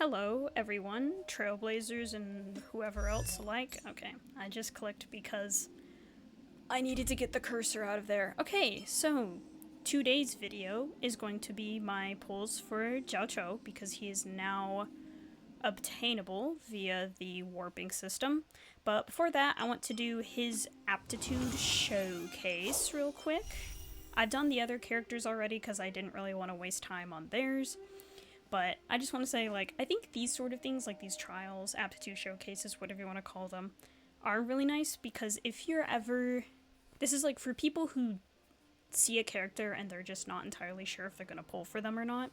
Hello, everyone, Trailblazers and whoever else alike. Okay, I just clicked because I needed to get the cursor out of there. Okay, so today's video is going to be my pulls for Jiaoqiu because he is now obtainable via the warping system. But before that, I want to do his Aptitude showcase real quick. I've done the other characters already because I didn't really want to waste time on theirs. But I just want to say, like, I think these sort of things, like these trials, aptitude showcases, whatever you want to call them, are really nice because if you're ever... This is, like, for people who see a character and they're just not entirely sure if they're going to pull for them or not.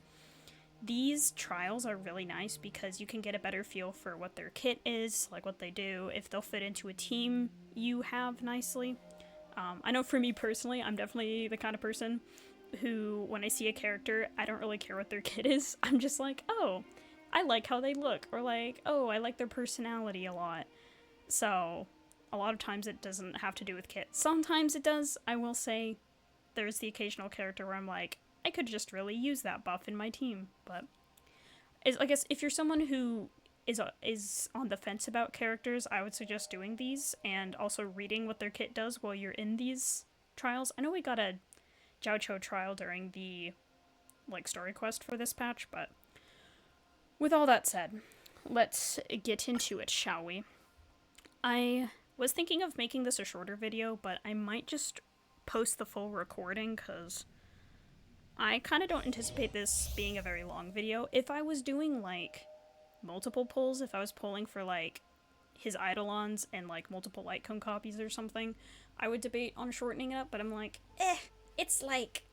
These trials are really nice because you can get a better feel for what their kit is, like what they do, if they'll fit into a team you have nicely. I know for me personally, I'm definitely the kind of person who, when I see a character, I don't really care what their kit is. I'm just like, oh, I like how they look, or like, oh, I like their personality a lot. So, a lot of times it doesn't have to do with kit. Sometimes it does. I will say there's the occasional character where I'm like, I could just really use that buff in my team. But I guess if you're someone who is on the fence about characters, I would suggest doing these and also reading what their kit does while you're in these trials. I know we got a Jiaoqiu trial during the story quest for this patch, but with all that said, let's get into it, shall we? I was thinking of making this a shorter video, but I might just post the full recording because I kind of don't anticipate this being a very long video. If I was doing like multiple pulls, if I was pulling for like his Eidolons and like multiple light cone copies or something, I would debate on shortening it up, but I'm like, it's like,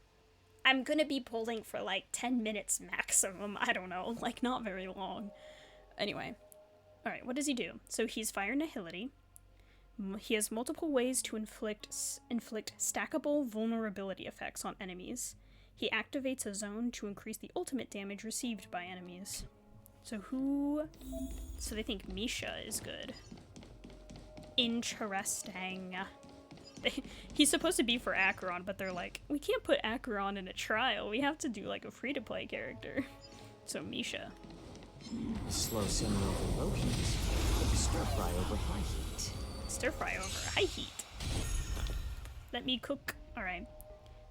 I'm gonna be pulling for like 10 minutes maximum. I don't know, like not very long. Anyway, alright, what does he do? So he's Fire Nihility. He has multiple ways to inflict stackable vulnerability effects on enemies. He activates a zone to increase the ultimate damage received by enemies. So they think Misha is good. Interesting. He's supposed to be for Acheron, but they're like, we can't put Acheron in a trial. We have to do like a free-to-play character. So Misha. Slow simmer over low heat. Stir fry over high heat. Stir fry over high heat. Let me cook. Alright.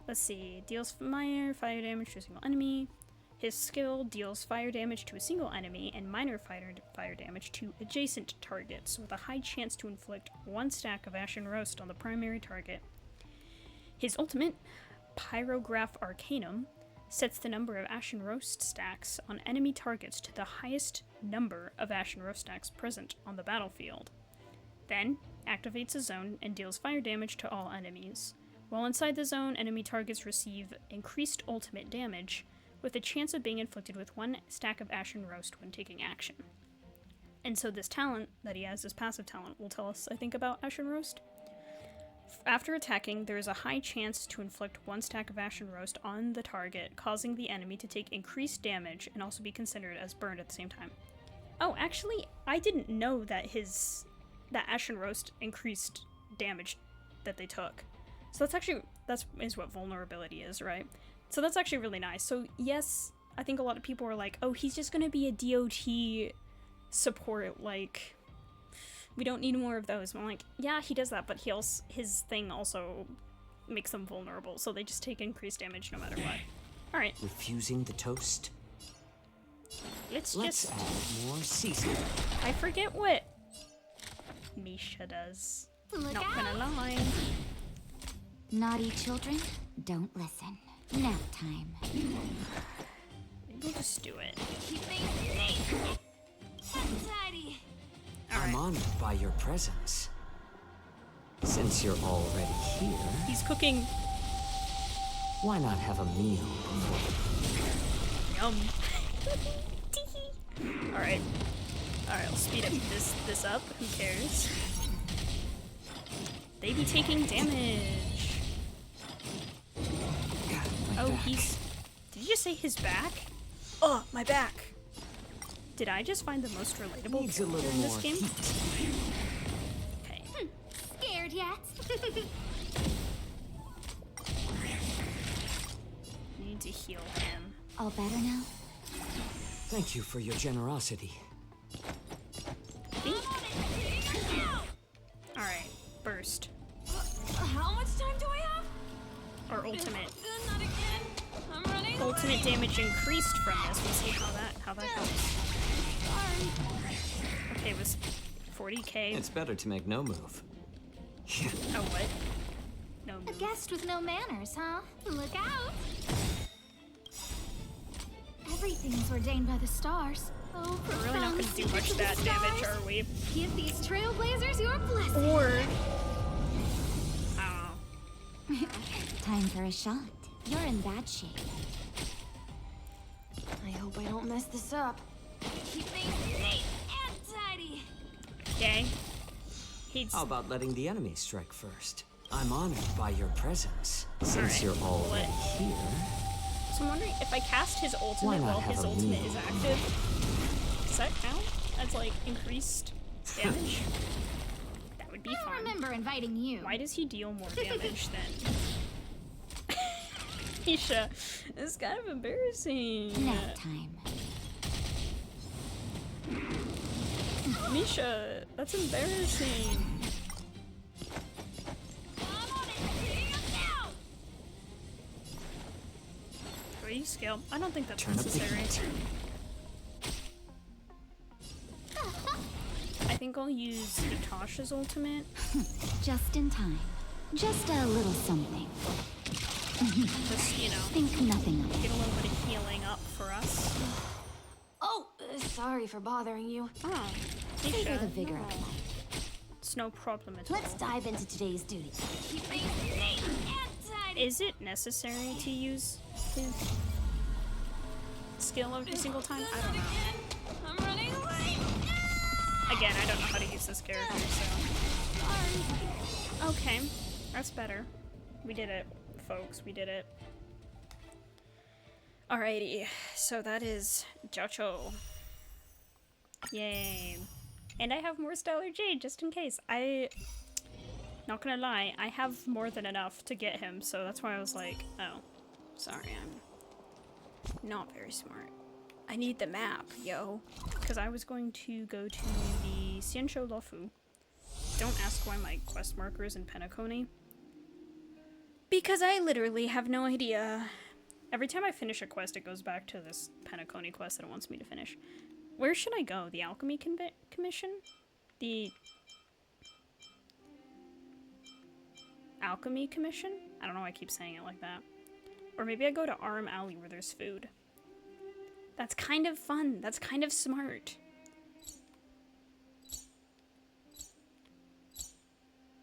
Let's see. Deals fire damage to a single enemy. His skill deals fire damage to a single enemy and minor fire damage to adjacent targets with a high chance to inflict 1 stack of Ashen Roast on the primary target. His ultimate, Pyrograph Arcanum, sets the number of Ashen Roast stacks on enemy targets to the highest number of Ashen Roast stacks present on the battlefield. Then, activates a zone and deals fire damage to all enemies. While inside the zone, enemy targets receive increased ultimate damage, with a chance of being inflicted with 1 stack of Ashen Roast when taking action. And so this talent that he has, this passive talent, will tell us, I think, about Ashen Roast. After attacking, there is a high chance to inflict 1 stack of Ashen Roast on the target, causing the enemy to take increased damage and also be considered as burned at the same time. Oh, actually, I didn't know that that Ashen Roast increased damage that they took. So that is what vulnerability is, right? So that's actually really nice. So yes, I think a lot of people are like, oh, he's just gonna be a DOT support, like, we don't need more of those. And I'm like, yeah, he does that, but his thing also makes them vulnerable, so they just take increased damage no matter what. Alright. Refusing the toast? Let's just add more seasoning. I forget what Misha does. Not gonna lie. Naughty children, don't listen. Nap time. We'll just do it. Keep things neat and tidy. I'm honored by your presence. Since you're already here, He's cooking. why not have a meal before? Yum. Alright. Alright, I'll speed up this up. Who cares? They be taking damage. Oh, he's... Did you just say his back? Oh, my back! Did I just find the most relatable Needs a character little in this more game? heat. Okay. Scared yet? Need to heal him. All better now? Thank you for your generosity. Alright, burst. How much time do I have? Or ultimate. Not again. I'm running Ultimate away. damage increased from this. We'll see how that goes. Sorry. Okay, it was 40k. It's better to make no move. Oh, what? No A move. guest with no manners, huh? Look out! Everything's ordained by the stars. Oh, We're really not going to do much that damage, are we? Give these trailblazers your blessing. Or... I don't know. Time for a shot. You're in bad shape. I hope I don't mess this up. Keep things neat and tidy. Okay. He's... How about letting the enemy strike first? I'm honored by your presence. Since Alright, you're already what? here. So I'm wondering if I cast his Why ultimate not while have his a ultimate meal? is active. Does that count as, like, increased damage? That would be I fun. remember inviting you. Why does he deal more damage then? Isha, this is kind of embarrassing. Nap time. Misha, that's embarrassing. Grayscale? I don't think that's Turn up the necessary. heat. I think I'll use Natasha's ultimate. Just in time. Just a little something. Just, you know, Think nothing of it. get a little bit of healing up for us. Oh, sorry for bothering you. Oh, Savor Isha, the vigor no. of life. It's no problem at all. Let's dive into today's duty. Is it necessary to use his skill every single time? I don't know. I'm running away. Again, I don't know how to use this character, so... Okay, that's better. We did it, folks. We did it. Alrighty, so that is Jiaoqiu. Yay. And I have more Stellar Jade, just in case. Not gonna lie, I have more than enough to get him, so that's why I was like, oh, sorry, I'm not very smart. I need the map, yo. Because I was going to go to the Xianshou Luofu. Don't ask why my quest marker is in Penacony. Because I literally have no idea. Every time I finish a quest, it goes back to this Penacony quest that it wants me to finish. Where should I go? The Alchemy Commission? The... Alchemy Commission? I don't know why I keep saying it like that. Or maybe I go to Arm Alley where there's food. That's kind of fun. That's kind of smart.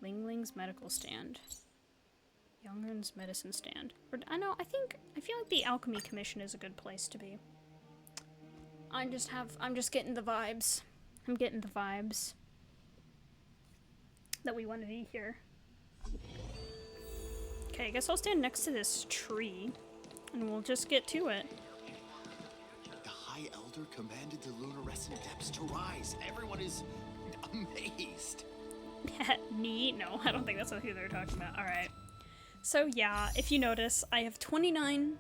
Ling Ling's medical stand. Youngren's medicine stand. Or, I feel like the Alchemy Commission is a good place to be. I'm just getting the vibes. I'm getting the vibes that we want to be here. Okay, I guess I'll stand next to this tree and we'll just get to it. The High Elder commanded the luminescent depths to rise. Everyone is amazed. Neat? No, I don't think that's who they're talking about. Alright. So yeah, if you notice, I have 29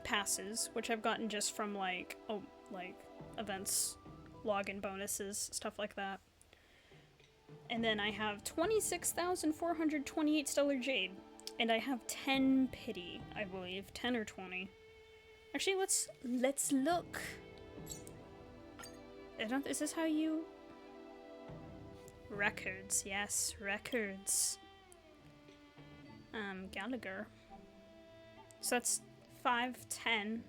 passes, which I've gotten just from like events, login bonuses, stuff like that. And then I have 26,428 Stellar Jade. And I have 10 pity, I believe. 10 or 20. Actually, let's look. Is this how you... Records, yes, records. Gallagher. So that's 5, 10,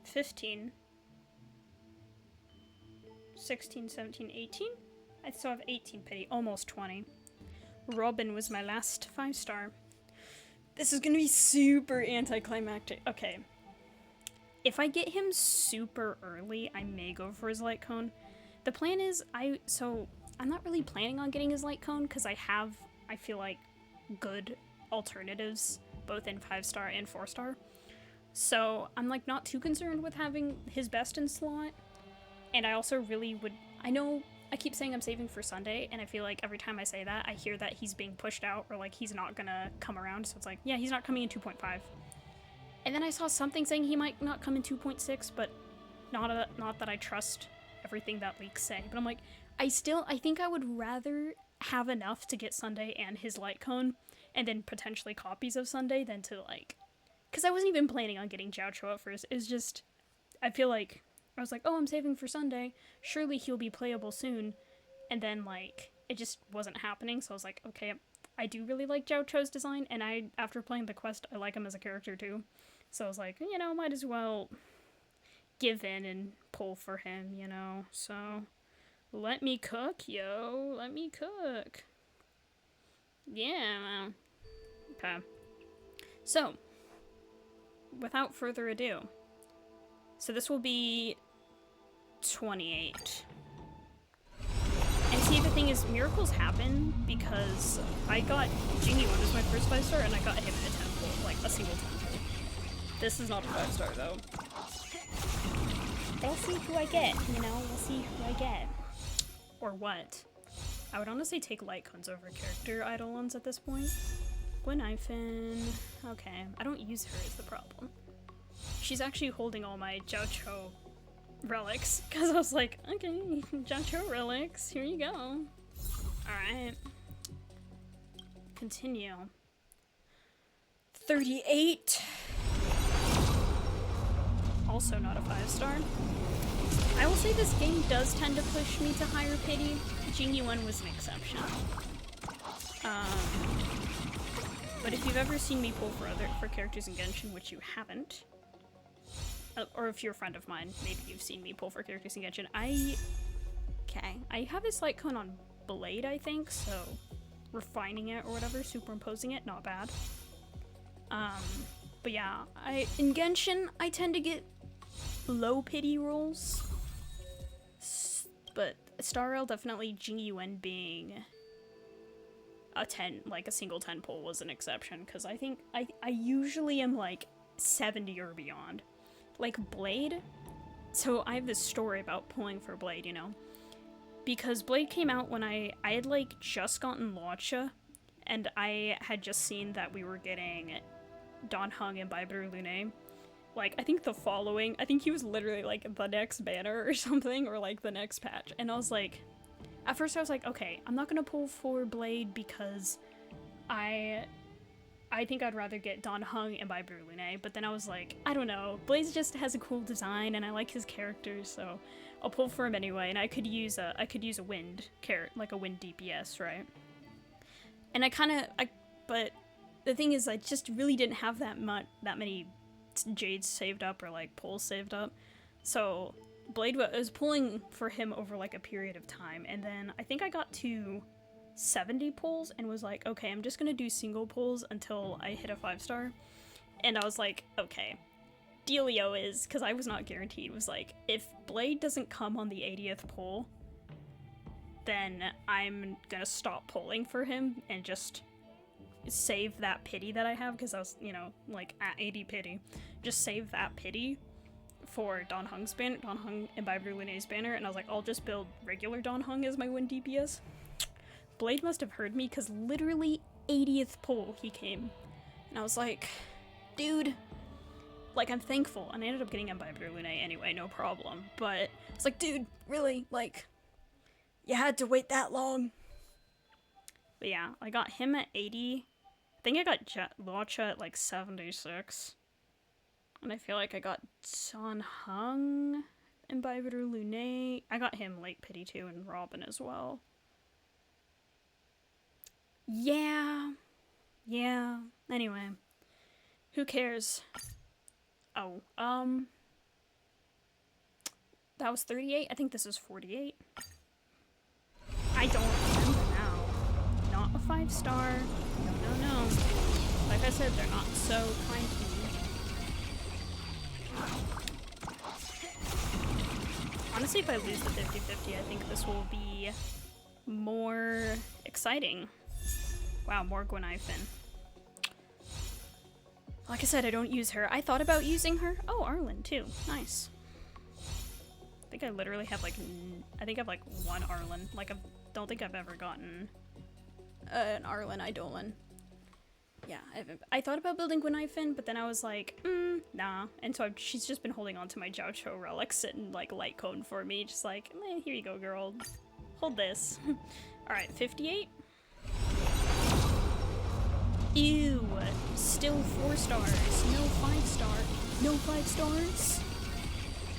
15, 16, 17, 18? I still have 18 pity, almost 20. Robin was my last 5-star. This is gonna be super anticlimactic. Okay. If I get him super early, I may go for his light cone. The plan is, I'm not really planning on getting his light cone because I feel like, good alternatives, both in 5-star and 4-star. So I'm like not too concerned with having his best in slot. And I also really would, I know I keep saying I'm saving for Sunday, and I feel like every time I say that, I hear that he's being pushed out or like he's not gonna come around. So it's like, yeah, he's not coming in 2.5. And then I saw something saying he might not come in 2.6, but not that I trust everything that leaks say. But I'm like, I think I would rather have enough to get Sunday and his light cone, and then potentially copies of Sunday than to like, because I wasn't even planning on getting Jiaoqiu at first. It's just, I feel like, I was like, oh, I'm saving for Sunday. Surely he'll be playable soon. And then like, it just wasn't happening. So I was like, okay, I do really like Jiaoqiu's design. And after playing the quest, I like him as a character too. So I was like, you know, might as well give in and pull for him, you know? So, let me cook, yo. Let me cook. Yeah. Okay. So, without further ado. So this will be 28. And see, the thing is, miracles happen because I got Jiaoqiu as my first 5-star and I got him in a 10 pull, like a single 10 pull. This is not a 5-star though. We'll see who I get, you know? We'll see who I get. Or what? I would honestly take light cones over character eidolons at this point. Gwenifin. Okay, I don't use her is the problem. She's actually holding all my Jiaoqiu relics, because I was like, okay, Jiaoqiu relics, here you go. Alright. Continue. 38. Also not a 5-star. I will say this game does tend to push me to higher pity. Jiaoqiu was an exception. But if you've ever seen me pull for characters in Genshin, which you haven't, or if you're a friend of mine, maybe you've seen me pull for characters in Genshin, I have this light cone on Blade, I think, so refining it or whatever, superimposing it, not bad. But yeah, in Genshin, I tend to get low pity rolls, but Starrel definitely Jiaoqiu being a 10, like a single 10 pull was an exception, because I think I usually am like 70 or beyond. Like Blade, so I have this story about pulling for Blade, you know, because Blade came out when I had like just gotten Gacha, and I had just seen that we were getting Dan Heng and Baibu Lune. Like, I think he was literally like the next banner or something, or like the next patch, and I was like, at first I was like, okay, I'm not gonna pull for Blade because I think I'd rather get Dan Heng and Baibu Lune, but then I was like, I don't know, Blaze just has a cool design and I like his character, so I'll pull for him anyway, and I could use a wind like a wind DPS, right? And but the thing is, I just really didn't have that many Jades saved up or like pulls saved up, so Blade was pulling for him over like a period of time, and then I think I got to 70 pulls and was like, okay, I'm just gonna do single pulls until I hit a 5-star. And I was like, okay, dealio is, because I was not guaranteed, was like, if Blade doesn't come on the 80th pull, then I'm gonna stop pulling for him and just save that pity that I have, because I was, you know, like at 80 pity, just save that pity for Dan Heng's banner, Dan Heng and Baibu Lune's banner, and I was like, I'll just build regular Dan Heng as my win DPS. Blade must have heard me, because literally 80th pull he came, and I was like, dude, like, I'm thankful, and I ended up getting him Baibu Lune anyway, no problem, but it's like, dude, really, like, you had to wait that long? But yeah, I got him at 80, I think I got Gacha at like 76, and I feel like I got Dan Heng and Baibu Lune. I got him late pity too, and Robin as well. Yeah. Anyway, who cares? Oh, that was 38. I think this is 48. I don't remember now. Not a 5-star. No. Like I said, they're not so kind to me. Honestly, if I lose the 50-50, I think this will be more exciting. Wow, more Gwenifin. Like I said, I don't use her. I thought about using her. Oh, Arlen too. Nice. I think I literally have like, I think I have like one Arlen. Like, I don't think I've ever gotten an Arlen Eidolon. Yeah, I thought about building Gwenifin, but then I was like, nah. And so she's just been holding on to my Jiaoqiu relic, sitting like light cone for me, just like, here you go, girl. Hold this. Alright, 58. Ew, still 4 stars. No 5 star. No 5 stars.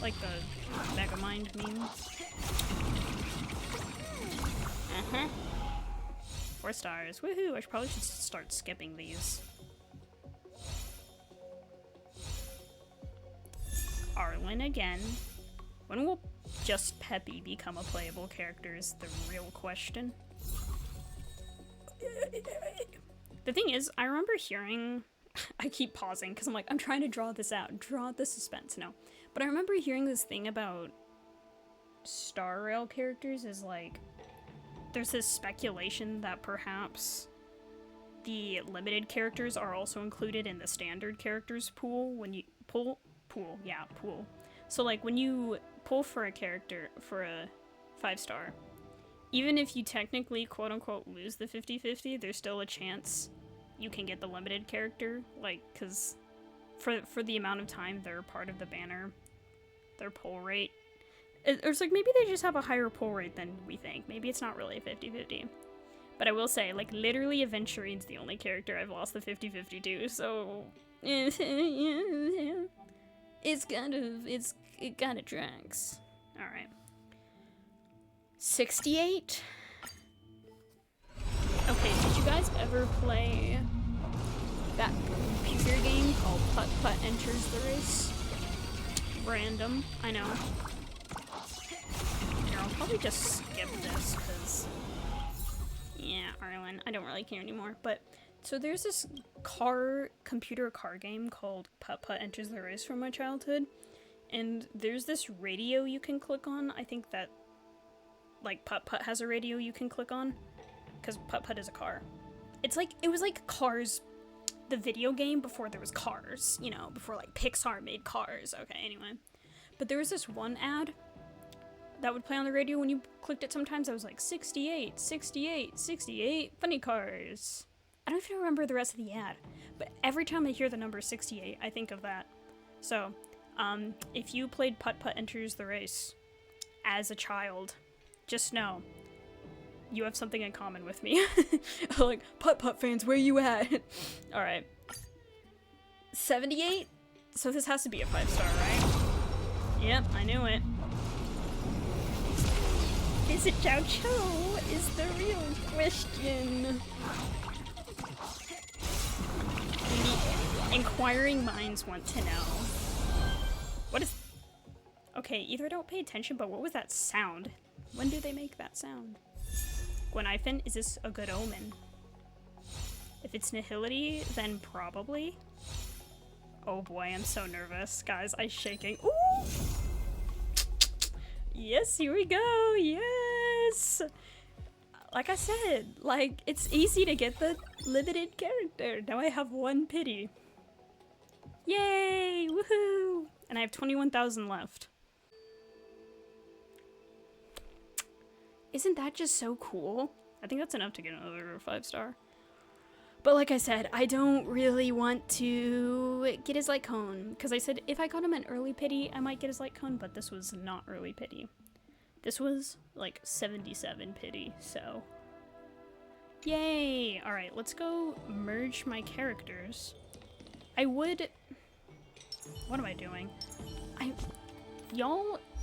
Like the Megamind meme. 4 stars. Woohoo! I probably should start skipping these. Arlen again. When will just Peppy become a playable character is the real question. The thing is, I remember hearing... I keep pausing because I'm like, I'm trying to draw this out. Draw the suspense. No. But I remember hearing this thing about Star Rail characters is like... There's this speculation that perhaps the limited characters are also included in the standard characters pool when you pool. So like when you pull for a character for a 5-star, even if you technically quote unquote lose the 50-50, there's still a chance you can get the limited character, like, cause for the amount of time they're part of the banner, their pull rate. It's like, maybe they just have a higher pull rate than we think. Maybe it's not really a 50-50. But I will say, like, literally Aventurine's the only character I've lost the 50-50 to, so... it kind of tracks. Alright. 68? Okay, did you guys ever play that computer game called Putt Putt Enters the Race? Random, I know. I'll probably just skip this, because... Yeah, Arlen, I don't really care anymore, but... So there's this computer car game called Putt Putt Enters the Race from my childhood, and there's this radio you can click on. I think that, like, Putt Putt has a radio you can click on, because Putt Putt is a car. It's like, it was like Cars, the video game, before there was Cars, you know, before, like, Pixar made Cars. Okay, anyway. But there was this one ad that would play on the radio when you clicked it sometimes. I was like, 68, 68, 68, funny cars. I don't even remember the rest of the ad, but every time I hear the number 68, I think of that. So, if you played Putt Putt Enters the Race as a child, just know, you have something in common with me. Like, Putt Putt fans, where you at? Alright. 78? So this has to be a 5-star, right? Yep, I knew it. Is it Jiaoqiu? Is the real question. The inquiring minds want to know. What is... Okay, either I don't pay attention, but what was that sound? When do they make that sound? Gwenifin, is this a good omen? If it's Nihility, then probably. Oh boy, I'm so nervous. Guys, I'm shaking. Ooh! Yes, here we go. Yes. Like I said, like, it's easy to get the limited character. Now I have 1 pity. Yay! Woohoo! And I have 21,000 left. Isn't that just so cool? I think that's enough to get another 5-star. But like I said, I don't really want to get his light cone, because I said if I got him an early pity, I might get his light cone, but this was not early pity. This was like 77 pity, so... Yay! Alright, let's go merge my characters. I would... What am I doing?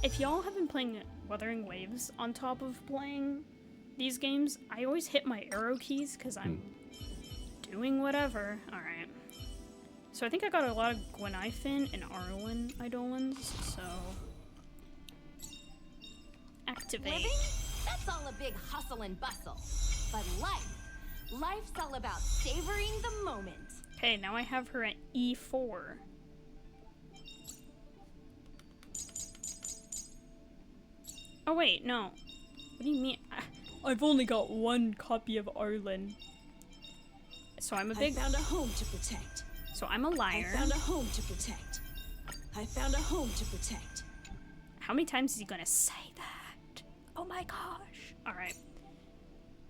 If y'all have been playing Wuthering Waves on top of playing these games, I always hit my arrow keys, because I'm doing whatever. Alright. So I think I got a lot of Gwenifin and Arlen Eidolons, so... Activate. Living? That's all a big hustle and bustle. But life's all about savoring the moment. Okay, now I have her at E4. Oh wait, no. What do you mean? I've only got 1 copy of Arlen. So I'm a big... I found a home to protect. So I'm a liar. I found a home to protect. I found a home to protect. How many times is he gonna say that? Oh my gosh. Alright.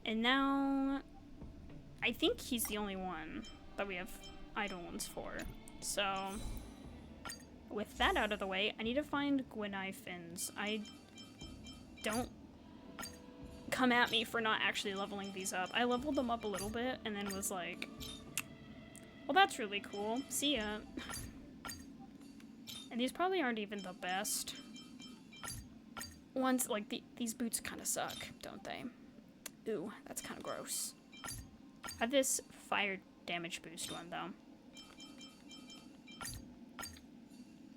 And now... I think he's the only one. that we have idle ones for. So, with that out of the way, I need to find Gwenai fins. I don't come at me for not actually leveling these up. I leveled them up a little bit and then was like, well, that's really cool. See ya. And these probably aren't even the best ones. Like, these boots kind of suck, don't they? Ooh, that's kind of gross. I have this fire damage boost one, though.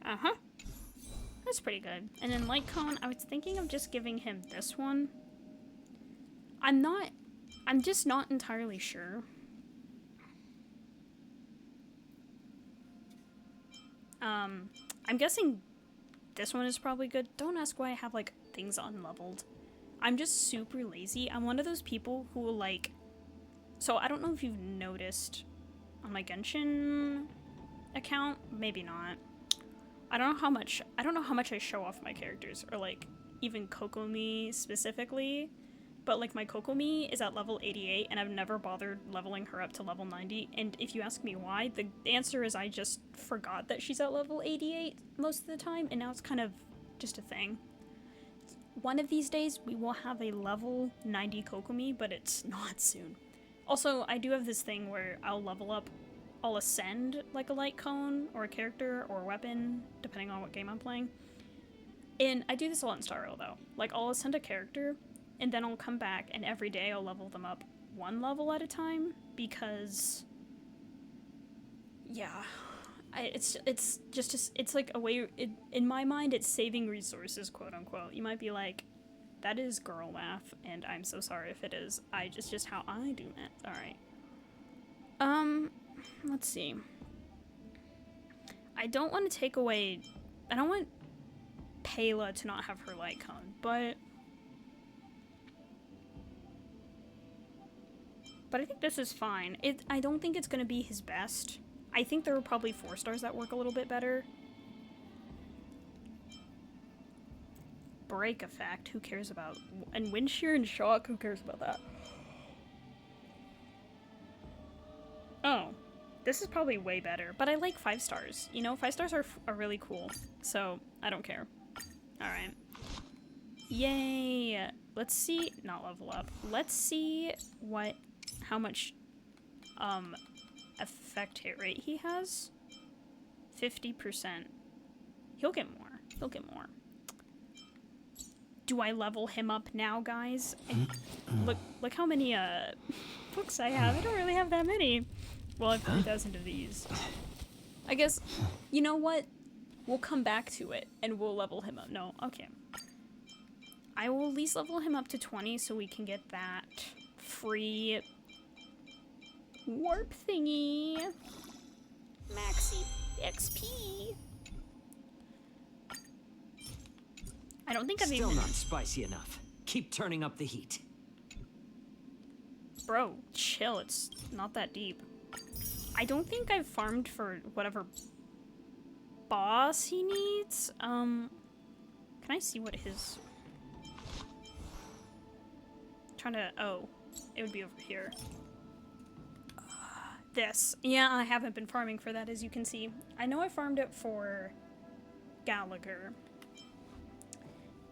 Uh-huh. That's pretty good. And then Light Cone, I was thinking of just giving him this one. I'm just not entirely sure. I'm guessing this one is probably good. Don't ask why I have, like, things unleveled. I'm just super lazy. I'm one of those people who will, like... So, I don't know if you've noticed on my Genshin account. Maybe not. I don't know how much I show off my characters, or, like, even Kokomi specifically. But, like, my Kokomi is at level 88, and I've never bothered leveling her up to level 90. And if you ask me why, the answer is I just forgot that she's at level 88 most of the time, and now it's kind of just a thing. One of these days, we will have a level 90 Kokomi, but it's not soon. Also, I do have this thing where I'll level up, I'll ascend, like, a light cone, or a character, or a weapon, depending on what game I'm playing. And I do this a lot in Star Rail, though. Like, I'll ascend a character, and then I'll come back, and every day I'll level them up one level at a time, because, yeah, it's like a way, in my mind, it's saving resources, quote unquote. You might be like, that is girl math, and I'm so sorry if it is. It's just how I do math. Alright. Let's see. I don't want to take away, I don't want Pela to not have her light cone, but I think this is fine. I don't think it's going to be his best. I think there are probably 4 stars that work a little bit better. Break effect, who cares about? And Windshear and Shock, who cares about that? Oh, this is probably way better. But I like 5 stars. You know, 5 stars are really cool. So, I don't care. Alright. Yay! Let's see, not level up. Let's see how much effect hit rate he has. 50%. He'll get more. He'll get more. Do I level him up now, guys? Look how many books I have. I don't really have that many. Well, I have 3,000 of these. I guess, you know what? We'll come back to it and we'll level him up. No, okay. I will at least level him up to 20 so we can get that free warp thingy. Maxi XP. I don't think I've Still not spicy enough. Keep turning up the heat. Bro, chill. It's not that deep. I don't think I've farmed for whatever boss he needs. Can I see what his... Oh, it would be over here. This. Yeah, I haven't been farming for that, as you can see. I know I farmed it for Gallagher.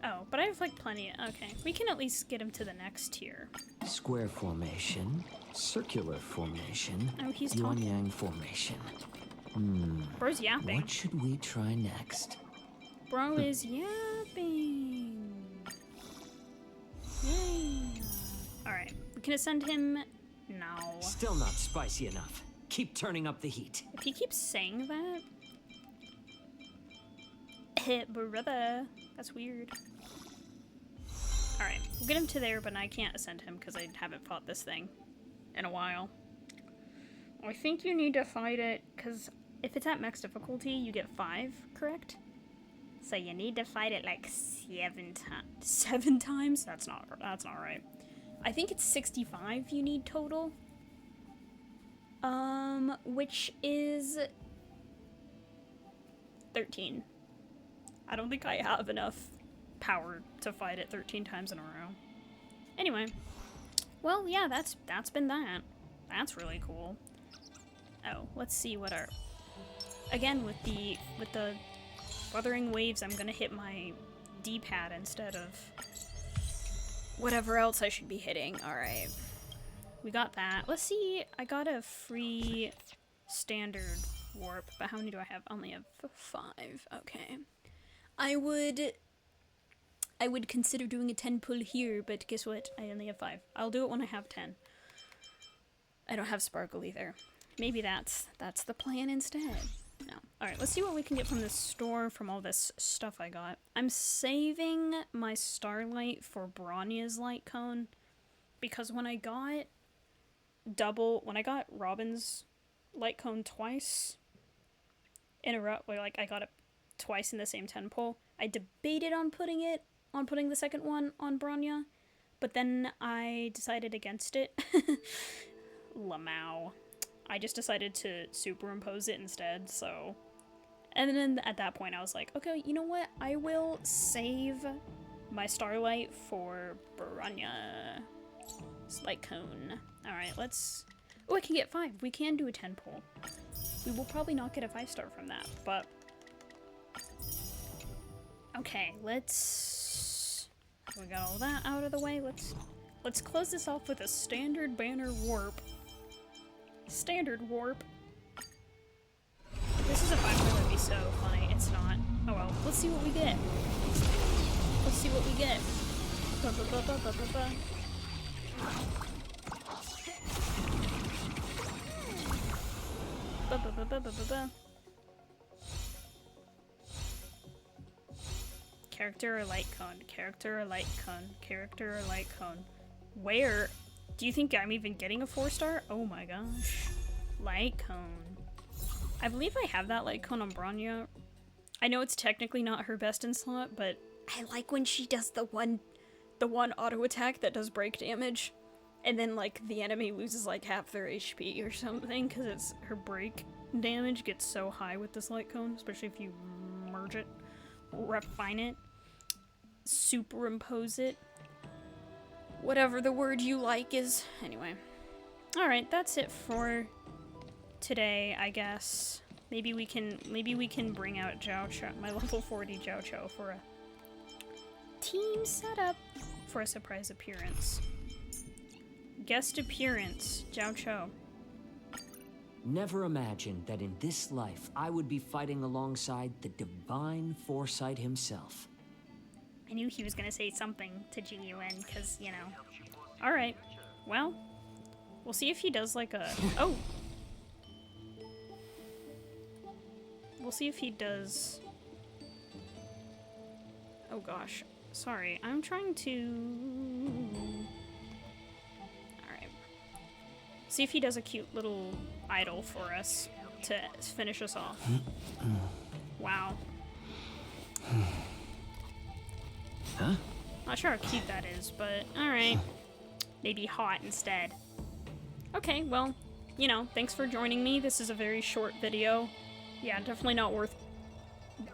Oh, but I have, like, plenty. Okay, we can at least get him to the next tier. Square formation, circular formation, Oh, he's talking. Yuan-Yang formation. Bro's yapping. What should we try next? Bro is yapping. Yay. Alright, we can ascend him now. Still not spicy enough. Keep turning up the heat. If he keeps saying that... brother. That's weird. Alright, we'll get him to there, but I can't ascend him because I haven't fought this thing in a while. I think you need to fight it, because if it's at max difficulty, you get 5, correct? So you need to fight it like 7 times. 7 times? That's not right. I think it's 65 you need total. Which is 13. I don't think I have enough power to fight it 13 times in a row. Anyway. Well, yeah, that's been that. That's really cool. Oh, let's see what our... Again, with the Wuthering Waves, I'm gonna hit my D-pad instead of whatever else I should be hitting. Alright. We got that. Let's see, I got a free standard warp, but how many do I have? I only have 5. Okay. I would consider doing a 10 pull here, but guess what? I only have 5. I'll do it when I have 10. I don't have Sparkle either. Maybe that's the plan instead. No. Alright, let's see what we can get from the store from all this stuff I got. I'm saving my Starlight for Bronya's light cone, because when I got Robin's light cone twice in a row, like I got it twice in the same 10 pull, I debated on putting the second one on Bronya, but then I decided against it. Lamau. I just decided to superimpose it instead, so... And then at that point I was like, okay, you know what? I will save my Starlight for Bronya's light cone. Alright, let's... Oh, I can get 5. We can do a 10 pull. We will probably not get a 5-star from that, but... Okay, let's... We got all that out of the way. Let's close this off with a standard banner warp. Standard warp. This is a 5-star, that'd be so funny. It's not. Oh well. Let's see what we get. Let's see what we get. Ba -ba -ba -ba -ba -ba -ba. Ba -ba -ba -ba -ba -ba -ba. Character or light cone? Character or light cone? Character or light cone? Where? Do you think I'm even getting a 4-star? Oh my gosh. Light cone. I believe I have that light cone on Bronya. I know it's technically not her best in slot, but I like when she does the one auto attack that does break damage, and then like the enemy loses like half their HP or something, because it's her break damage gets so high with this light cone, especially if you merge it, refine it, superimpose it. Whatever the word you like is. Anyway. Alright, that's it for today, I guess. Maybe we can bring out Jiaoqiu, my level 40 Jiaoqiu, for a team setup for a surprise appearance. Guest appearance, Jiaoqiu. Never imagined that in this life I would be fighting alongside the divine foresight himself. I knew he was gonna say something to G-U-N, because, you know. Alright, well, we'll see if he does like a... Oh! We'll see if he does... Oh gosh, sorry, I'm trying to... Alright. See if he does a cute little idol for us to finish us off. Wow. Huh? Not sure how cute that is, but alright. Maybe hot instead. Okay, well, you know, thanks for joining me. This is a very short video. Yeah, definitely not worth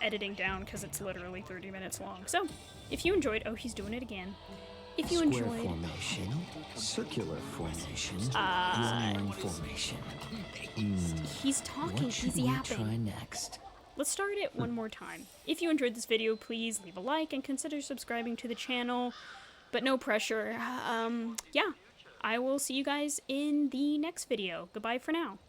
editing down because it's literally 30 minutes long. So, if you enjoyed... Oh, he's doing it again. If you Square enjoyed... formation, circular formation, line formation. He's talking, What should he's we yapping. try next? Let's start it one more time. If you enjoyed this video, please leave a like and consider subscribing to the channel, but no pressure. Yeah, I will see you guys in the next video. Goodbye for now.